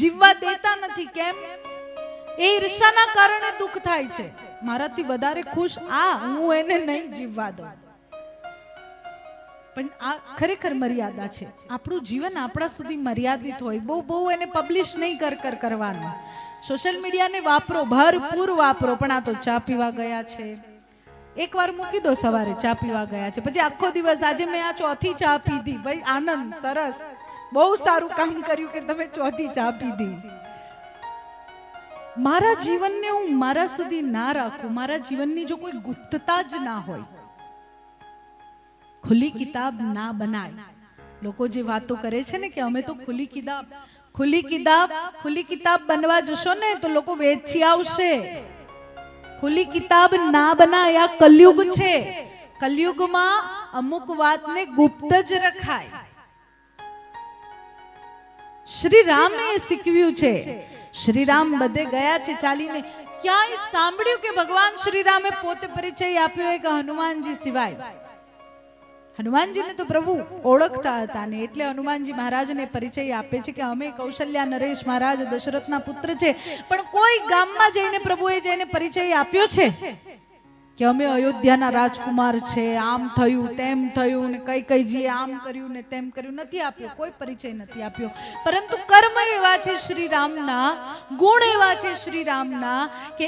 જીવવા દેતા નથી. કેમ? એ ઈર્ષાના કારણે દુઃખ થાય છે. મારાથી વધારે ખુશ હું એને નહીં જીવવા દઉં. પણ આ ખરેખર મર્યાદા છે. આપણું જીવન આપણા સુધી મર્યાદિત હોય. બહુ એને પબ્લિશ નહીં કરવાનું. સોશિયલ મીડિયાને વાપરો, ભરપૂર વાપરો, પણ આ તો ચા પીવા ગયા છે, એકવાર મૂકી દો, સવારે ચા પીવા ગયા છે, પછી આખો દિવસ આજે મેં આ ચોથી ચા પીધી. ભાઈ આનંદ, સરસ, બહુ સારું કામ કર્યું કે તમે ચોથી ચા પીધી. મારા જીવનને હું મારા સુધી ના રાખું, મારા જીવનની જો કોઈ ગુપ્તતા જ ના હોય, ખુલ્લી કિતાબ ના બનાય. લોકો જે વાતો કરે છે ને કે અમે તો ખુલ્લી કિતાબ બનવા જશો ને તો લોકો વેચી આવશે. ખુલ્લી કિતાબ ના બનાય. આ કલયુગ છે. કલયુગમાં અમુક વાતને ગુપ્ત જ રખાય. શ્રી રામે શીખવ્યું છે. શ્રી રામ બધે ગયા છે ચાલીને. ક્યાંય સાંભળ્યું કે ભગવાન શ્રી રામે પોતે પરિચય આપ્યો હોય કે હનુમાનજી સિવાય? હનુમાનજીને તો પ્રભુ ઓળખતા હતા ને એટલે હનુમાનજી મહારાજને પરિચય આપે છે કે અમે કૌશલ્યા નરેશ મહારાજ દશરથના પુત્ર છે. પણ કોઈ ગામમાં જઈને પ્રભુએ જઈને પરિચય આપ્યો છે કે અમે અયોધ્યાના રાજકુમાર છે, આમ થયું તેમ થયું ને કઈજીએ આમ કર્યું ને તેમ કર્યું? નથી આપ્યો, કોઈ પરિચય નથી આપ્યો. પરંતુ કર્મ એવા છે શ્રી રામના, ગુણ એવા છે શ્રી રામના કે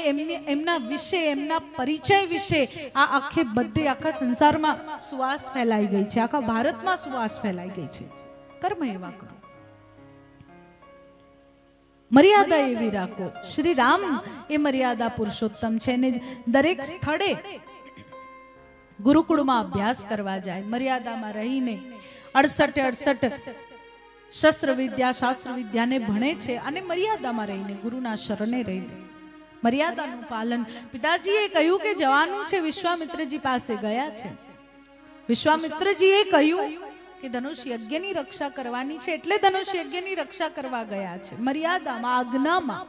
એમના વિશે, એમના પરિચય વિશે આ આખે બધે આખા સંસારમાં સુવાસ ફેલાઈ ગઈ છે, આખા ભારતમાં સુવાસ ફેલાઈ ગઈ છે. કર્મ એવા કરો, મર્યાદા એવી રાખો. શ્રી રામ એ મર્યાદા પુરુષોત્તમ છે ને દરેક સ્થળે ગુરુકુળમાં અભ્યાસ કરવા જાય, મર્યાદામાં રહીને 68 શાસ્ત્ર વિદ્યાને ભણે છે અને મર્યાદામાં રહીને, ગુરુના શરણે રહીને મર્યાદાનું પાલન. પિતાજીએ કહ્યું કે જવાનું છે, વિશ્વામિત્રજી પાસે ગયા છે. વિશ્વામિત્રજીએ કહ્યું કે ધનુષ યજ્ઞની રક્ષા કરવાની છે એટલે ધનુષ યજ્ઞની રક્ષા કરવા ગયા છે. મર્યાદામાં, આજ્ઞામાં.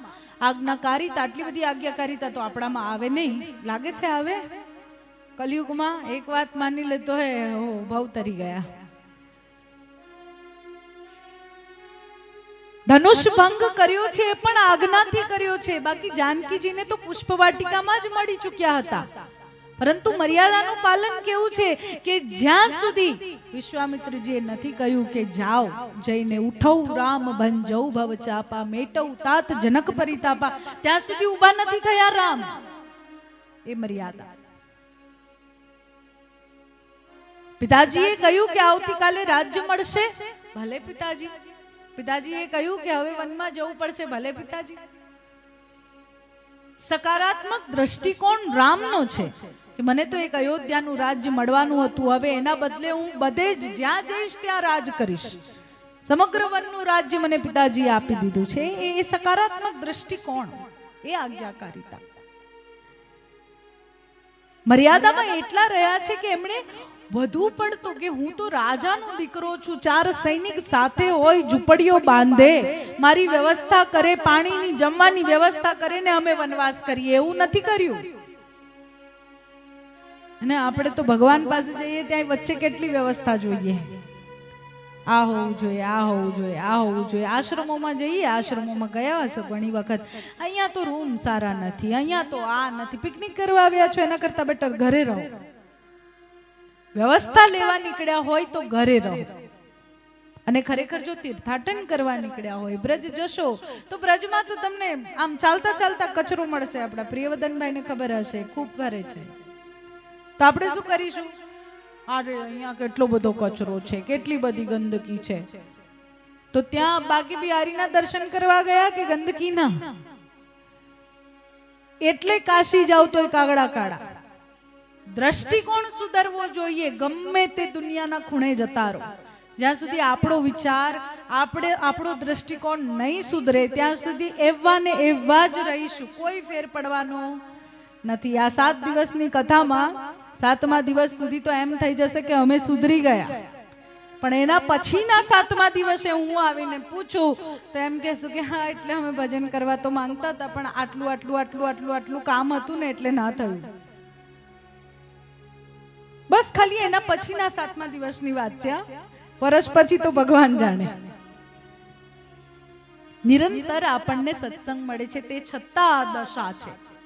આજ્ઞાકારિતા, આટલી બધી આજ્ઞાકારિતા તો આપણામાં આવે નહીં. લાગે છે આવે? કલયુગમાં એક વાત માની લેતો હે ભાવ તરી ગયા. ધનુષ ભંગ કર્યો છે પણ આજ્ઞાથી કર્યો છે. બાકી જાનકીજીને તો પુષ્પવાટિકામાં જ મળી ચૂક્યા હતા. પરંતુ મર્યાદાનું પાલન કેવું છે કે જ્યાં સુધી વિશ્વામિત્રજીએ નથી કહ્યું કે જાઓ, જઈને ઉઠવું રામ ભંજઉ ભવ ચાપા, મેટઉ તાત જનક પરિતાપા, ત્યાં સુધી ઊભા નથી થયા રામ. એ મર્યાદા. પિતાજીએ કહ્યું કે આવતીકાલે રાજ્ય મળશે, ભલે પિતાજી. પિતાજીએ કહ્યું કે હવે વનમાં જવું પડશે, ભલે પિતાજી. સકારાત્મક દ્રષ્ટિકોણ રામનો છે કે મને તો એક અયોધ્યાનું રાજ્ય મળવાનું હતું, હવે એના બદલે હું બધે જ જ્યાં જઈશ ત્યાં રાજ કરીશ. સમગ્ર વનનું રાજ્ય મને પિતાજીએ આપી દીધું છે. એ સકારાત્મક દ્રષ્ટિકોણ, એ આજ્ઞાકારિતા. મર્યાદામાં એટલા રહ્યા છે કે એમણે વધુ પડતો કે હું તો રાજાનો દીકરો છું, 4 સૈનિક સાથે હોય, ઝૂંપડીઓ બાંધે, મારી વ્યવસ્થા કરે, પાણીની જમવાની વ્યવસ્થા કરે ને અમે વનવાસ કરીએ, એવું નથી કર્યું. અને આપણે તો ભગવાન પાસે જઈએ ત્યાં વચ્ચે કેટલી વ્યવસ્થા જોઈએ. આ હોવું જોઈએ, આ હોવું જોઈએ, આ હોવું જોઈએ. આશ્રમોમાં જઈએ, આશ્રમોમાં ગયા હશે ઘણી વખત, અહીંયા તો રૂમ સારા નથી, અહીંયા તો આ નથી. પિકનિક કરવા આવ્યા છો એના કરતા બેટર ઘરે રહો. વ્યવસ્થા લેવા નીકળ્યા હોય તો ઘરે રહો. અને ખરેખર જો તીર્થાટન કરવા નીકળ્યા હોય, બ્રજ જશો તો બ્રજમાં તો તમને આમ ચાલતા ચાલતા કચરો મળશે. આપણા પ્રિયવદનભાઈને ખબર હશે, ખૂબ ફરે છે. તો આપણે શું કરીશું? અરે અહીંયા કેટલો બધો કચરો છે, કેટલી બધી ગંદકી છે. તો ત્યાં બાકી બિહારીના દર્શન કરવા ગયા કે ગંદકીના? એટલે કાશી જાવ તો કાગડા કાળા. દ્રષ્ટિકોણ સુધરવો જોઈએ. ગમે તે દુનિયાના ખૂણે જતા રહો, જ્યાં સુધી આપણો વિચાર, આપણો દ્રષ્ટિકોણ નહીં સુધરે ત્યાં સુધી એવા ને એવા જ રહીશું. કોઈ ફેર પડવાનો નથી. આ 7 દિવસની કથામાં 7મા દિવસ સુધી તો એમ થઈ જશે કે અમે સુધરી ગયા, પણ એના પછીના 7મા દિવસે હું આવીને પૂછું તો એમ કહેશું કે હા, એટલે અમે ભજન કરવા તો માંગતા હતા પણ આટલું કામ હતું ને એટલે ના થયું. બસ ખાલી એના પછીના 7મા દિવસની વાત છે. વર્ષ પછી તો ભગવાન જાણે. નિરંતર આપણને સત્સંગ મળે છે, તે છતાં આ દશા છે.